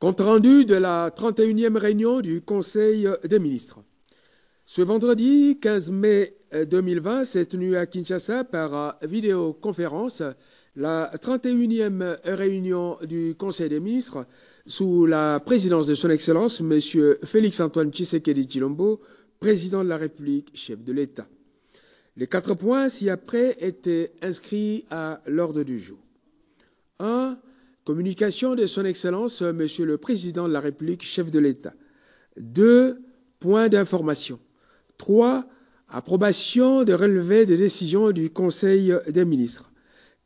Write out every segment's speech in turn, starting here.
Compte rendu de la 31e réunion du Conseil des ministres. Ce vendredi 15 mai 2020 s'est tenue à Kinshasa par vidéoconférence la 31e réunion du Conseil des ministres sous la présidence de son Excellence M. Félix-Antoine Tshisekedi Tshilombo, président de la République, chef de l'État. Les 4 points ci-après étaient inscrits à l'ordre du jour. 1. Communication de son Excellence, Monsieur le Président de la République, chef de l'État. 2. Points d'information. 3. Approbation de relevés de décisions du Conseil des ministres.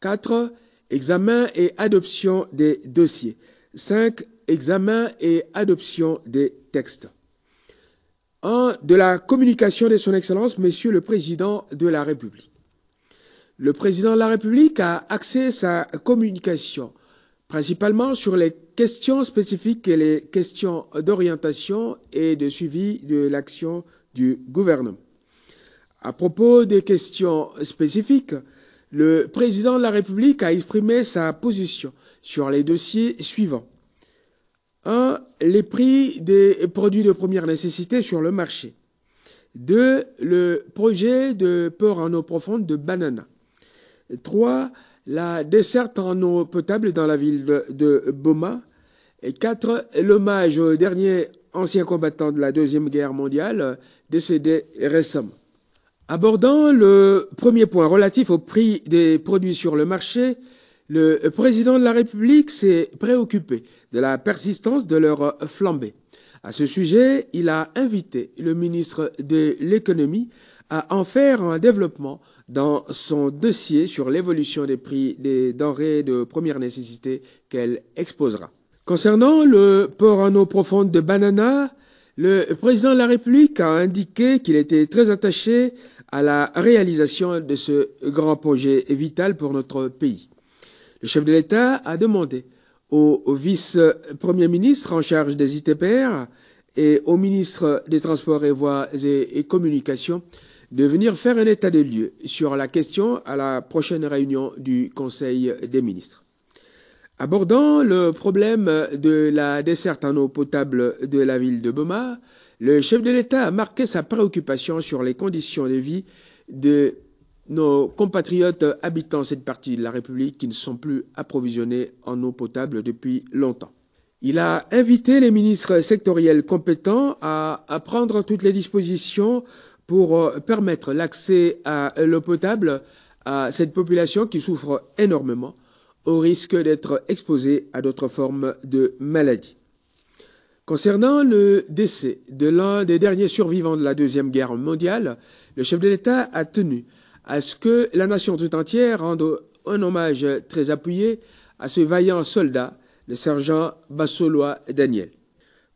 4. Examen et adoption des dossiers. 5. Examen et adoption des textes. 1. De la communication de son Excellence, Monsieur le Président de la République. Le Président de la République a axé sa communication principalement sur les questions spécifiques et les questions d'orientation et de suivi de l'action du gouvernement. À propos des questions spécifiques, le Président de la République a exprimé sa position sur les dossiers suivants. 1. Les prix des produits de première nécessité sur le marché. 2. Le projet de port en eau profonde de Banana. 3. La desserte en eau potable dans la ville de Boma. Et 4. L'hommage au dernier ancien combattant de la Deuxième Guerre mondiale, décédé récemment. Abordant le premier point relatif au prix des produits sur le marché, le Président de la République s'est préoccupé de la persistance de leur flambée. À ce sujet, il a invité le ministre de l'Économie à en faire un développement dans son dossier sur l'évolution des prix des denrées de première nécessité qu'elle exposera. Concernant le port en eau profonde de Banana, le président de la République a indiqué qu'il était très attaché à la réalisation de ce grand projet vital pour notre pays. Le chef de l'État a demandé au vice-premier ministre en charge des ITPR et au ministre des Transports et Voies et Communications de venir faire un état des lieux sur la question à la prochaine réunion du Conseil des ministres. Abordant le problème de la desserte en eau potable de la ville de Boma, le chef de l'État a marqué sa préoccupation sur les conditions de vie de nos compatriotes habitant cette partie de la République qui ne sont plus approvisionnés en eau potable depuis longtemps. Il a invité les ministres sectoriels compétents à prendre toutes les dispositions pour permettre l'accès à l'eau potable à cette population qui souffre énormément au risque d'être exposée à d'autres formes de maladies. Concernant le décès de l'un des derniers survivants de la Deuxième Guerre mondiale, le chef de l'État a tenu à ce que la nation tout entière rende un hommage très appuyé à ce vaillant soldat, le sergent Bassolois Daniel.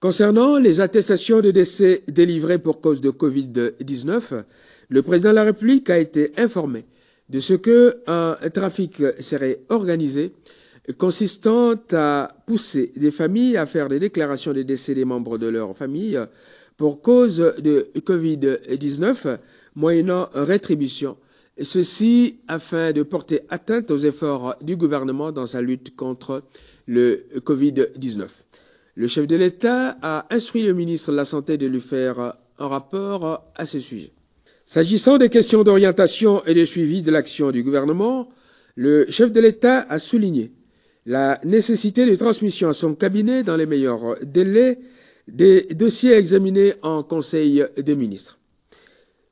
Concernant les attestations de décès délivrées pour cause de Covid-19, le président de la République a été informé de ce qu'un trafic serait organisé consistant à pousser des familles à faire des déclarations des décès des membres de leur famille pour cause de Covid-19, moyennant rétribution, ceci afin de porter atteinte aux efforts du gouvernement dans sa lutte contre le Covid-19. Le chef de l'État a instruit le ministre de la Santé de lui faire un rapport à ce sujet. S'agissant des questions d'orientation et de suivi de l'action du gouvernement, le chef de l'État a souligné la nécessité de transmission à son cabinet dans les meilleurs délais des dossiers examinés en Conseil des ministres.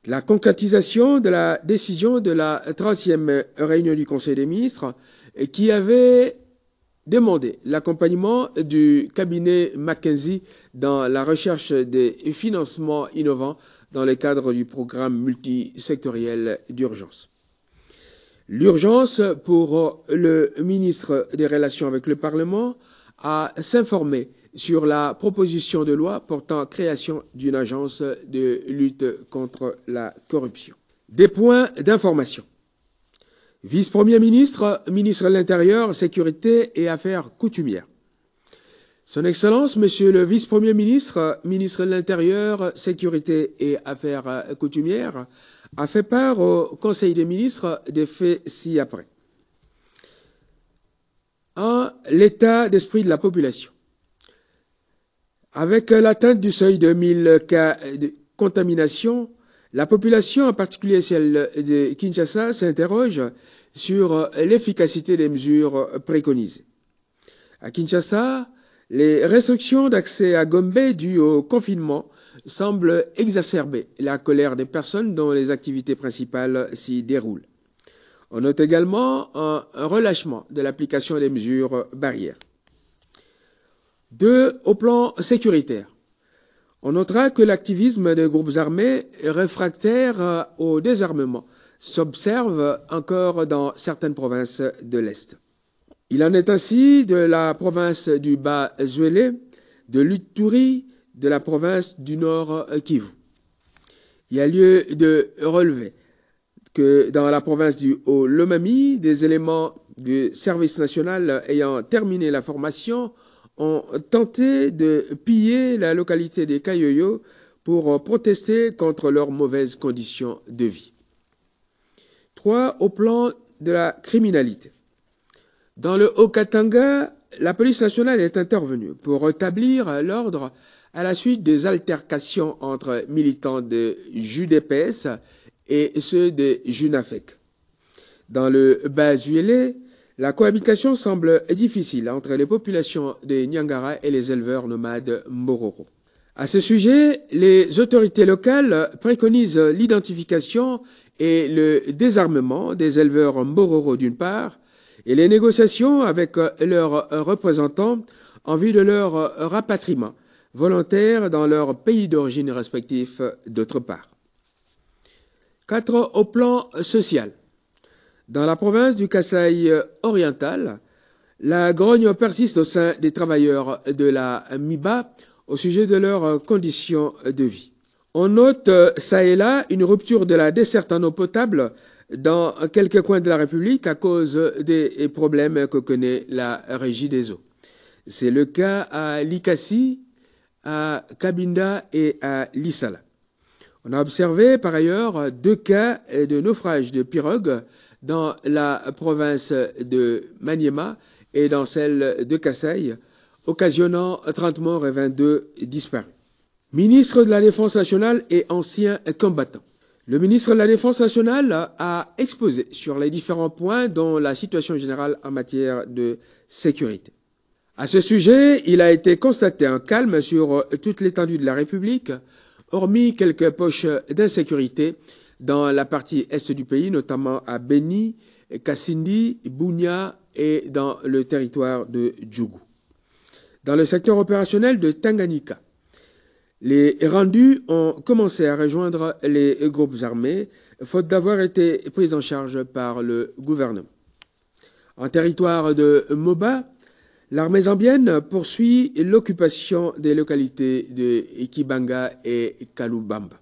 La concrétisation de la décision de la 30e réunion du Conseil des ministres qui avait demandé l'accompagnement du cabinet McKinsey dans la recherche des financements innovants dans le cadre du programme multisectoriel d'urgence. L'urgence pour le ministre des Relations avec le Parlement à s'informer sur la proposition de loi portant création d'une agence de lutte contre la corruption. Des points d'information. Vice-premier ministre, ministre de l'Intérieur, Sécurité et Affaires coutumières. Son Excellence, Monsieur le Vice-premier ministre, ministre de l'Intérieur, Sécurité et Affaires coutumières, a fait part au Conseil des ministres des faits ci-après. 1. L'état d'esprit de la population. Avec l'atteinte du seuil de 1000 cas de contamination, la population, en particulier celle de Kinshasa, s'interroge sur l'efficacité des mesures préconisées. À Kinshasa, les restrictions d'accès à Gombe dues au confinement semblent exacerber la colère des personnes dont les activités principales s'y déroulent. On note également un relâchement de l'application des mesures barrières. 2. Au plan sécuritaire, on notera que l'activisme des groupes armés réfractaires au désarmement s'observe encore dans certaines provinces de l'Est. Il en est ainsi de la province du Bas-Zuélé, de l'Uturi, de la province du Nord Kivu. Il y a lieu de relever que dans la province du Haut-Lomami, des éléments du service national ayant terminé la formation ont tenté de piller la localité des Kayoyo pour protester contre leurs mauvaises conditions de vie. 3. Au plan de la criminalité. Dans le Haut-Katanga, la police nationale est intervenue pour rétablir l'ordre à la suite des altercations entre militants de JUDPS et ceux de JUNAFEC. Dans le Bas-Zuélé, la cohabitation semble difficile entre les populations des Niangara et les éleveurs nomades Mbororo. À ce sujet, les autorités locales préconisent l'identification et le désarmement des éleveurs Mbororo d'une part, et les négociations avec leurs représentants en vue de leur rapatriement volontaire dans leurs pays d'origine respectifs d'autre part. 4. Au plan social. Dans la province du Kasaï oriental, la grogne persiste au sein des travailleurs de la MIBA au sujet de leurs conditions de vie. On note ça et là une rupture de la desserte en eau potable dans quelques coins de la République à cause des problèmes que connaît la Régie des eaux. C'est le cas à Likasi, à Kabinda et à Lissala. On a observé par ailleurs 2 cas de naufrage de pirogues dans la province de Maniema et dans celle de Kasaï, occasionnant 30 morts et 22 disparus. Ministre de la Défense nationale et ancien combattant. Le ministre de la Défense nationale a exposé sur les différents points dont la situation générale en matière de sécurité. À ce sujet, il a été constaté un calme sur toute l'étendue de la République, hormis quelques poches d'insécurité dans la partie est du pays, notamment à Beni, Kassindi, Bunia et dans le territoire de Djougou. Dans le secteur opérationnel de Tanganyika, les rendus ont commencé à rejoindre les groupes armés, faute d'avoir été pris en charge par le gouvernement. En territoire de Moba, l'armée zambienne poursuit l'occupation des localités de Kibanga et Kalubamba.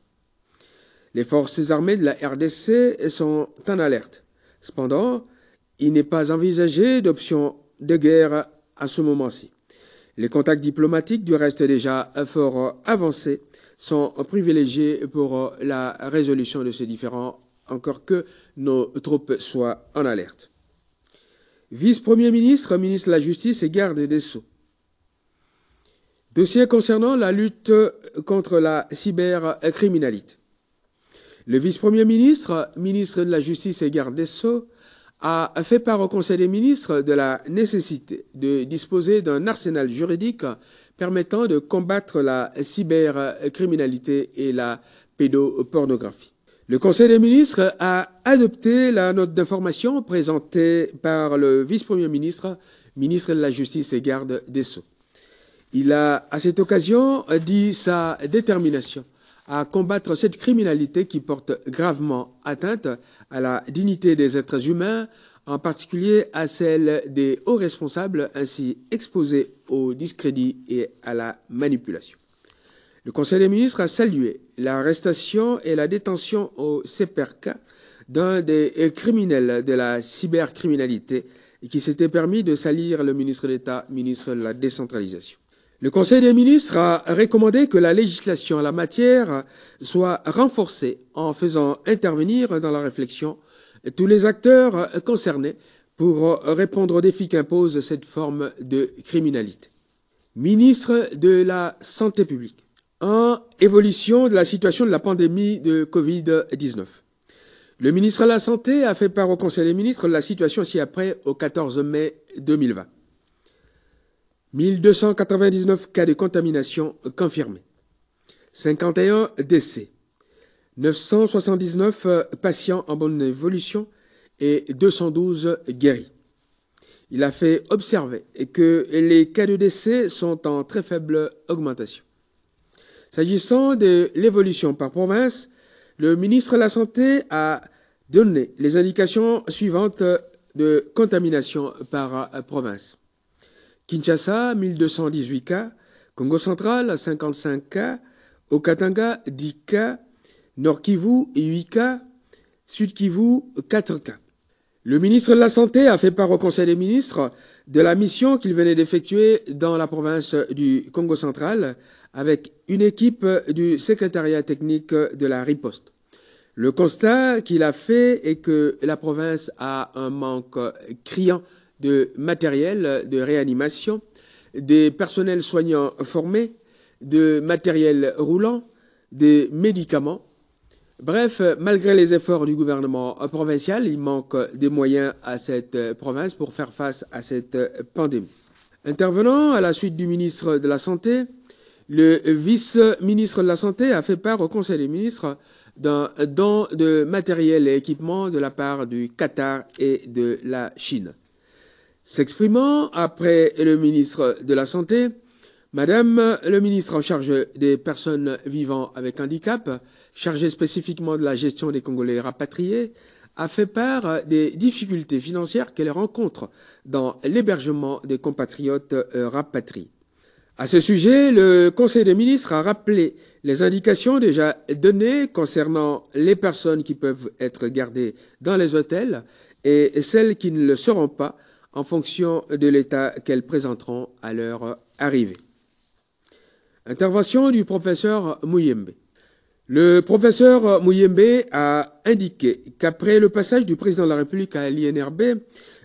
Les forces armées de la RDC sont en alerte. Cependant, il n'est pas envisagé d'option de guerre à ce moment-ci. Les contacts diplomatiques, du reste déjà fort avancés, sont privilégiés pour la résolution de ces différends, encore que nos troupes soient en alerte. Vice-premier ministre, ministre de la Justice et garde des Sceaux. Dossier concernant la lutte contre la cybercriminalité. Le vice-premier ministre, ministre de la Justice et garde des Sceaux, a fait part au Conseil des ministres de la nécessité de disposer d'un arsenal juridique permettant de combattre la cybercriminalité et la pédopornographie. Le Conseil des ministres a adopté la note d'information présentée par le vice-premier ministre, ministre de la Justice et garde des Sceaux. Il a, à cette occasion, dit sa détermination à combattre cette criminalité qui porte gravement atteinte à la dignité des êtres humains, en particulier à celle des hauts responsables ainsi exposés au discrédit et à la manipulation. Le Conseil des ministres a salué l'arrestation et la détention au CPRK d'un des criminels de la cybercriminalité qui s'était permis de salir le ministre d'État, ministre de la décentralisation. Le Conseil des ministres a recommandé que la législation en la matière soit renforcée en faisant intervenir dans la réflexion tous les acteurs concernés pour répondre aux défis qu'impose cette forme de criminalité. Ministre de la Santé publique. 1. Évolution de la situation de la pandémie de Covid-19. Le ministre de la Santé a fait part au Conseil des ministres de la situation ci-après au 14 mai 2020. 1299 cas de contamination confirmés. 51 décès. 979 patients en bonne évolution et 212 guéris. Il a fait observer que les cas de décès sont en très faible augmentation. S'agissant de l'évolution par province, le ministre de la Santé a donné les indications suivantes de contamination par province. Kinshasa, 1218 cas, Congo central, 55 cas, Haut-Katanga, 10 cas, Nord Kivu, 8 cas, Sud Kivu, 4 cas. Le ministre de la Santé a fait part au Conseil des ministres de la mission qu'il venait d'effectuer dans la province du Congo central avec une équipe du secrétariat technique de la riposte. Le constat qu'il a fait est que la province a un manque criant de matériel de réanimation, des personnels soignants formés, de matériel roulant, des médicaments. Bref, malgré les efforts du gouvernement provincial, il manque des moyens à cette province pour faire face à cette pandémie. Intervenant à la suite du ministre de la Santé, le vice-ministre de la Santé a fait part au Conseil des ministres d'un don de matériel et équipement de la part du Qatar et de la Chine. S'exprimant après le ministre de la Santé, Madame le ministre en charge des personnes vivant avec handicap, chargée spécifiquement de la gestion des Congolais rapatriés, a fait part des difficultés financières qu'elle rencontre dans l'hébergement des compatriotes rapatriés. À ce sujet, le Conseil des ministres a rappelé les indications déjà données concernant les personnes qui peuvent être gardées dans les hôtels et celles qui ne le seront pas en fonction de l'état qu'elles présenteront à leur arrivée. Intervention du professeur Muyembe. Le professeur Muyembe a indiqué qu'après le passage du président de la République à l'INRB,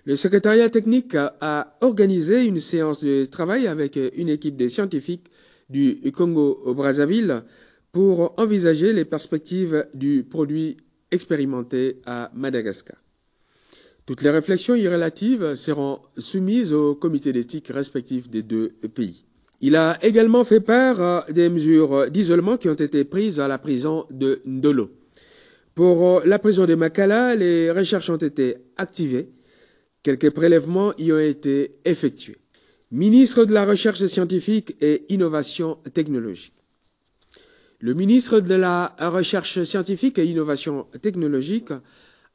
le secrétariat technique a organisé une séance de travail avec une équipe de scientifiques du Congo-Brazzaville pour envisager les perspectives du produit expérimenté à Madagascar. Toutes les réflexions y relatives seront soumises au comité d'éthique respectif des deux pays. Il a également fait part des mesures d'isolement qui ont été prises à la prison de Ndolo. Pour la prison de Makala, les recherches ont été activées. Quelques prélèvements y ont été effectués. Ministre de la Recherche scientifique et Innovation technologique. Le ministre de la Recherche scientifique et Innovation technologique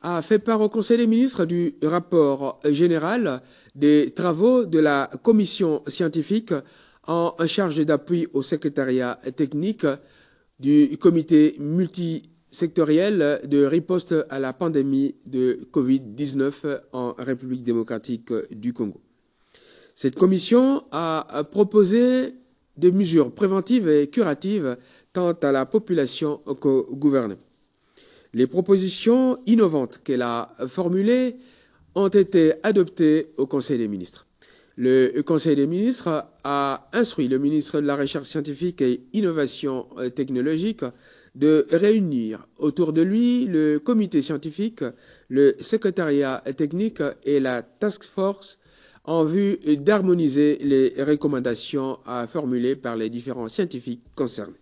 a fait part au Conseil des ministres du rapport général des travaux de la commission scientifique en charge d'appui au secrétariat technique du comité multisectoriel de riposte à la pandémie de Covid-19 en République démocratique du Congo. Cette commission a proposé des mesures préventives et curatives tant à la population qu'au gouvernement. Les propositions innovantes qu'elle a formulées ont été adoptées au Conseil des ministres. Le Conseil des ministres a instruit le ministre de la Recherche scientifique et Innovation technologique de réunir autour de lui le comité scientifique, le secrétariat technique et la task force en vue d'harmoniser les recommandations formulées par les différents scientifiques concernés.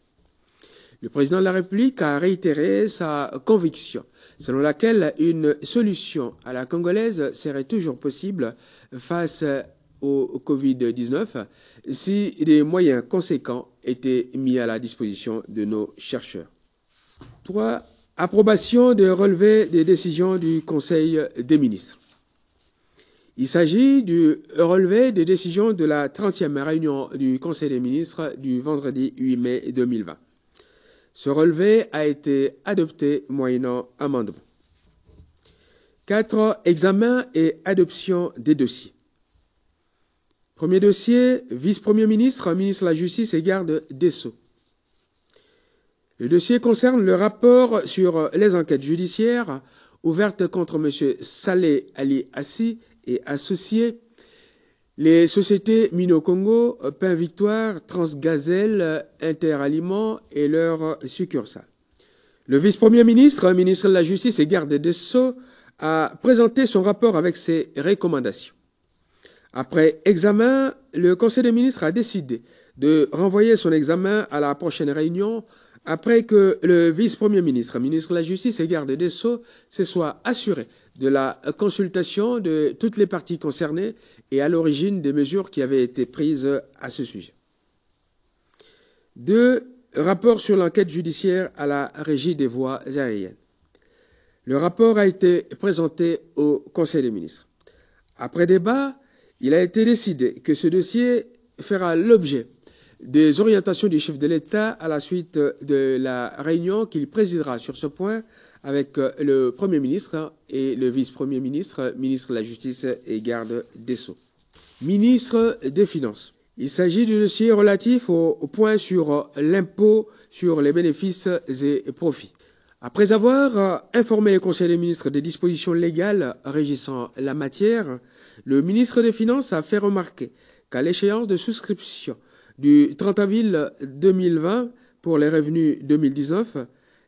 Le président de la République a réitéré sa conviction selon laquelle une solution à la congolaise serait toujours possible face au Covid-19 si des moyens conséquents étaient mis à la disposition de nos chercheurs. 3. Approbation de relevé des décisions du Conseil des ministres. Il s'agit du relevé des décisions de la 30e réunion du Conseil des ministres du vendredi 8 mai 2020. Ce relevé a été adopté moyennant amendement. 4. Examen et adoption des dossiers. Premier dossier, vice-premier ministre, ministre de la Justice et garde des Sceaux. Le dossier concerne le rapport sur les enquêtes judiciaires ouvertes contre M. Saleh Ali Assi et associés Les sociétés Mino-Congo, Pain Victoire, Transgazelle, Interaliments et leurs succursales. Le vice-premier ministre, ministre de la Justice et garde des Sceaux, a présenté son rapport avec ses recommandations. Après examen, le Conseil des ministres a décidé de renvoyer son examen à la prochaine réunion après que le vice-premier ministre, ministre de la Justice et garde des Sceaux, se soit assuré de la consultation de toutes les parties concernées et à l'origine des mesures qui avaient été prises à ce sujet. 2. Rapport sur l'enquête judiciaire à la Régie des voies aériennes. Le rapport a été présenté au Conseil des ministres. Après débat, il a été décidé que ce dossier fera l'objet des orientations du chef de l'État à la suite de la réunion qu'il présidera sur ce point avec le Premier ministre et le vice-premier ministre, ministre de la Justice et garde des Sceaux. Ministre des Finances. Il s'agit du dossier relatif au point sur l'impôt sur les bénéfices et profits. Après avoir informé le Conseil des ministres des dispositions légales régissant la matière, le ministre des Finances a fait remarquer qu'à l'échéance de souscription du 30 avril 2020 pour les revenus 2019,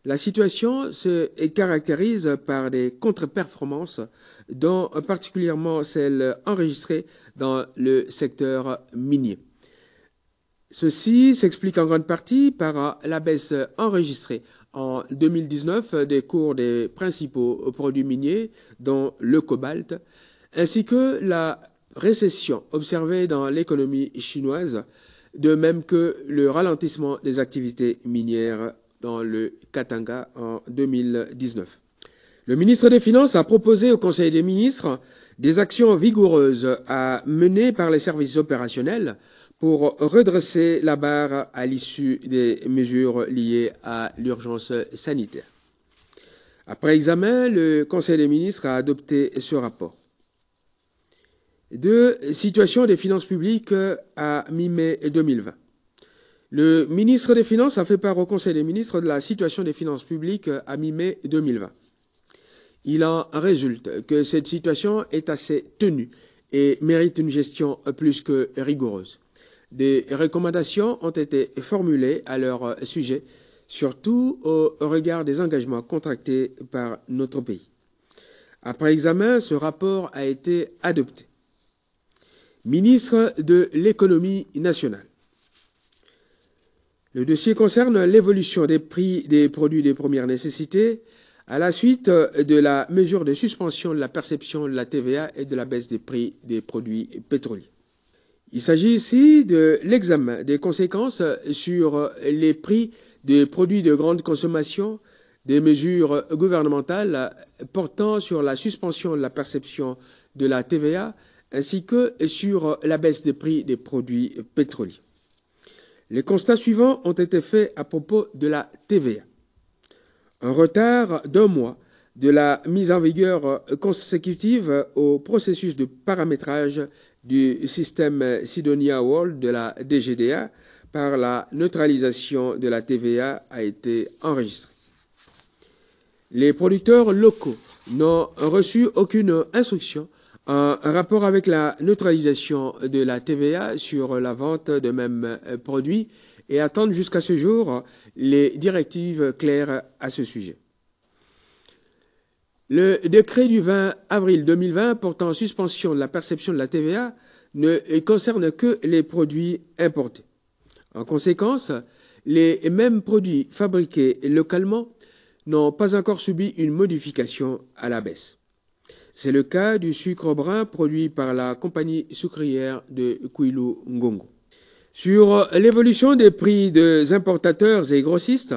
la situation se caractérise par des contre-performances, dont particulièrement celles enregistrées dans le secteur minier. Ceci s'explique en grande partie par la baisse enregistrée en 2019 des cours des principaux produits miniers, dont le cobalt, ainsi que la récession observée dans l'économie chinoise, de même que le ralentissement des activités minières dans le Katanga en 2019. Le ministre des Finances a proposé au Conseil des ministres des actions vigoureuses à mener par les services opérationnels pour redresser la barre à l'issue des mesures liées à l'urgence sanitaire. Après examen, le Conseil des ministres a adopté ce rapport. 2. Situation des finances publiques à mi-mai 2020. Le ministre des Finances a fait part au Conseil des ministres de la situation des finances publiques à mi-mai 2020. Il en résulte que cette situation est assez tenue et mérite une gestion plus que rigoureuse. Des recommandations ont été formulées à leur sujet, surtout au regard des engagements contractés par notre pays. Après examen, ce rapport a été adopté. Ministre de l'économie nationale. Le dossier concerne l'évolution des prix des produits de première nécessité à la suite de la mesure de suspension de la perception de la TVA et de la baisse des prix des produits pétroliers. Il s'agit ici de l'examen des conséquences sur les prix des produits de grande consommation des mesures gouvernementales portant sur la suspension de la perception de la TVA ainsi que sur la baisse des prix des produits pétroliers. Les constats suivants ont été faits à propos de la TVA. Un retard d'1 mois de la mise en vigueur consécutive au processus de paramétrage du système Sidonia World de la DGDA par la neutralisation de la TVA a été enregistré. Les producteurs locaux n'ont reçu aucune instruction en rapport avec la neutralisation de la TVA sur la vente de mêmes produits et attendent jusqu'à ce jour les directives claires à ce sujet. Le décret du 20 avril 2020 portant suspension de la perception de la TVA ne concerne que les produits importés. En conséquence, les mêmes produits fabriqués localement n'ont pas encore subi une modification à la baisse. C'est le cas du sucre brun produit par la compagnie sucrière de Kwilu Ngongo. Sur l'évolution des prix des importateurs et grossistes,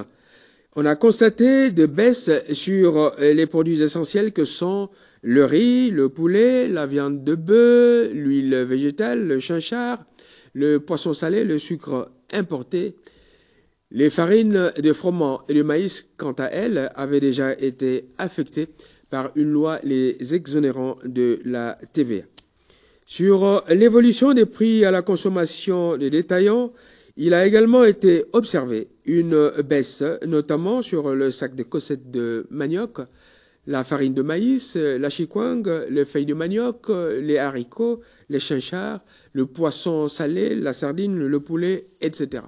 on a constaté des baisses sur les produits essentiels que sont le riz, le poulet, la viande de bœuf, l'huile végétale, le chinchard, le poisson salé, le sucre importé. Les farines de froment et de maïs, quant à elles, avaient déjà été affectées par une loi les exonérant de la TVA. Sur l'évolution des prix à la consommation des détaillants, il a également été observé une baisse, notamment sur le sac de cossette de manioc, la farine de maïs, la chikwang, les feuilles de manioc, les haricots, les chinchards, le poisson salé, la sardine, le poulet, etc.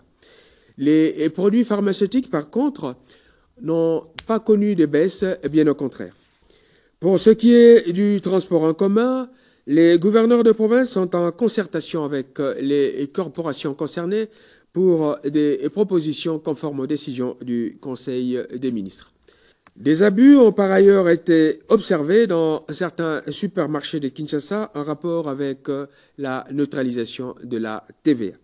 Les produits pharmaceutiques, par contre, n'ont pas connu de baisse, bien au contraire. Pour ce qui est du transport en commun, les gouverneurs de province sont en concertation avec les corporations concernées pour des propositions conformes aux décisions du Conseil des ministres. Des abus ont par ailleurs été observés dans certains supermarchés de Kinshasa en rapport avec la neutralisation de la TVA.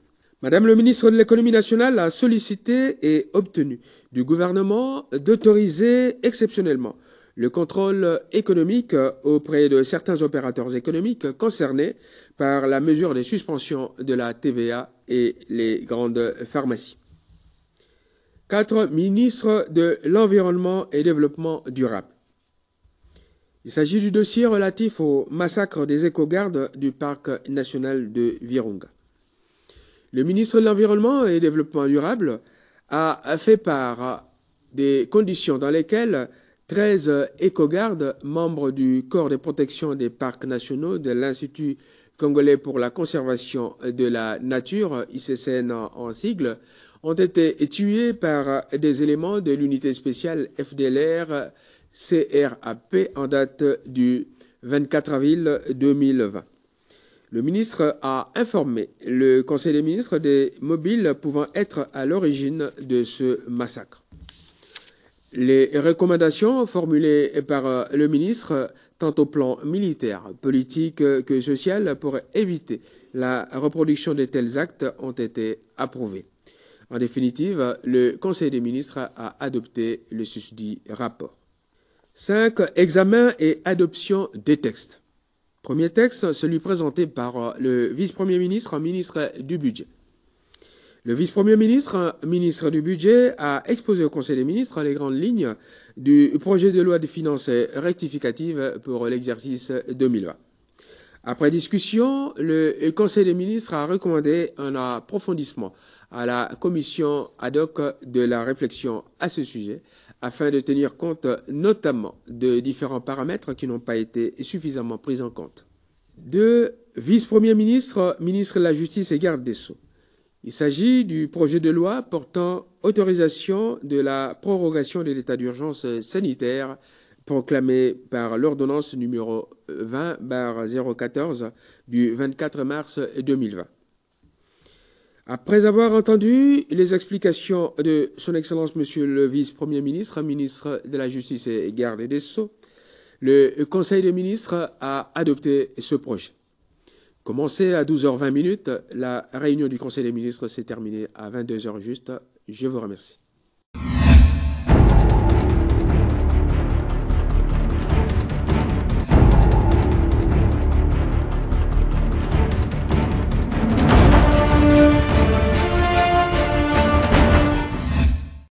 Madame le ministre de l'Économie nationale a sollicité et obtenu du gouvernement d'autoriser exceptionnellement le contrôle économique auprès de certains opérateurs économiques concernés par la mesure de suspension de la TVA et les grandes pharmacies. 4. Ministre de l'Environnement et Développement durable. Il s'agit du dossier relatif au massacre des éco-gardes du parc national de Virunga. Le ministre de l'Environnement et du Développement durable a fait part des conditions dans lesquelles 13 éco-gardes, membres du Corps de protection des parcs nationaux de l'Institut congolais pour la conservation de la nature, ICCN en sigle, ont été tués par des éléments de l'unité spéciale FDLR CRAP en date du 24 avril 2020. Le ministre a informé le Conseil des ministres des mobiles pouvant être à l'origine de ce massacre. Les recommandations formulées par le ministre, tant au plan militaire, politique que social, pour éviter la reproduction de tels actes, ont été approuvées. En définitive, le Conseil des ministres a adopté le susdit rapport. 5. Examen et adoption des textes. Premier texte, celui présenté par le vice-premier ministre, ministre du Budget. Le vice-premier ministre, ministre du Budget, a exposé au Conseil des ministres les grandes lignes du projet de loi de finances rectificative pour l'exercice 2020. Après discussion, le Conseil des ministres a recommandé un approfondissement à la commission ad hoc de la réflexion à ce sujet, afin de tenir compte notamment de différents paramètres qui n'ont pas été suffisamment pris en compte. 2. Vice-premier ministre, ministre de la Justice et garde des Sceaux. Il s'agit du projet de loi portant autorisation de la prorogation de l'état d'urgence sanitaire proclamé par l'ordonnance numéro 20/014 du 24 mars 2020. Après avoir entendu les explications de Son Excellence Monsieur le Vice-Premier ministre, ministre de la Justice et garde des Sceaux, le Conseil des ministres a adopté ce projet. Commencé à 12h20, la réunion du Conseil des ministres s'est terminée à 22h juste. Je vous remercie.